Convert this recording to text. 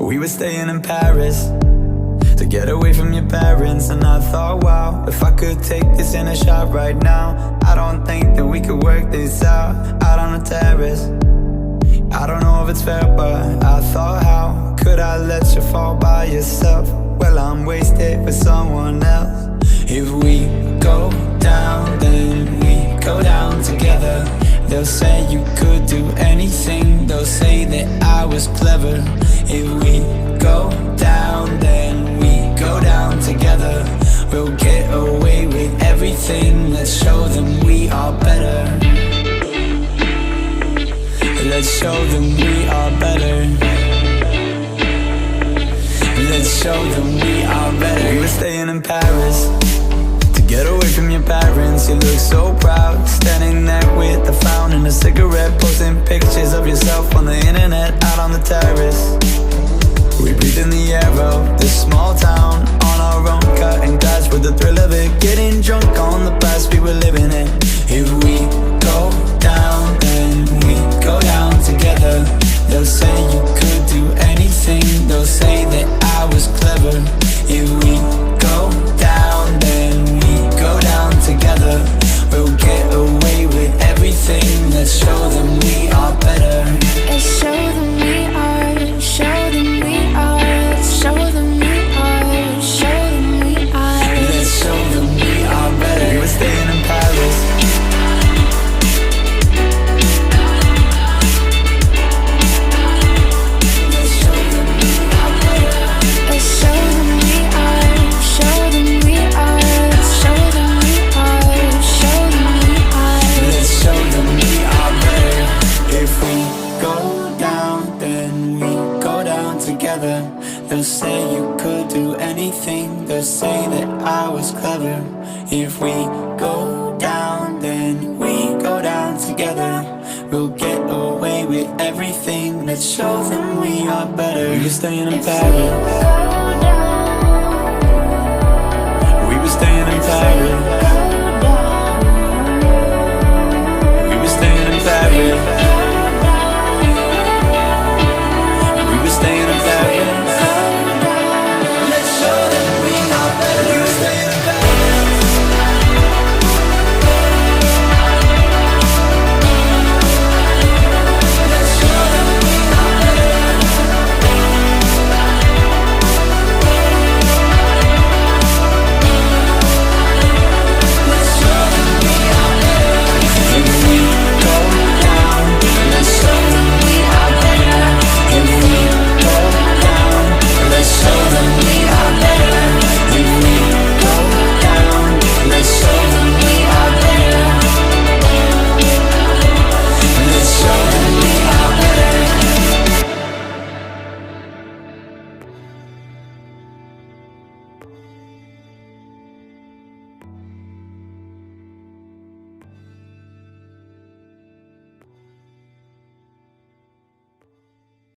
We were staying in Paris to get away from your parents. And I thought, wow, if I could take this in a shot right now, I don't think that we could work this out on the terrace. I don't know if it's fair, but I thought, how could I let you fall by yourself? Well, I'm wasted with someone else. If we go down, then we go down together. They'll say you could do anything, they'll say that I was clever. If we go down, then we go down together. We'll get away with everything, let's show them we are better. Let's show them we are better. Let's show them we are better. We were staying in Paris to get away from your parents. You look so proud, standing there with a frown and a cigarette, posting pictures of yourself on the internet, out on the terrace. We breathe in the air of this small town, on our own, cutting glass with the thrill of it, getting drunk on the past we were living in. If we go down, then we go down together. They'll say you could do anything, they'll say that I was clever. If we go down, then we go down together. We'll get away with everything, let's show them we are better. Let's show them we are, show them we are, let's show them we are, show them we are. Let's show them we are better. We were staying in Paris. They'll say you could do anything, they'll say that I was clever. If we go down, then we go down together. We'll get away with everything, let's show them we are better. We were staying in Paris. We were staying in Paris.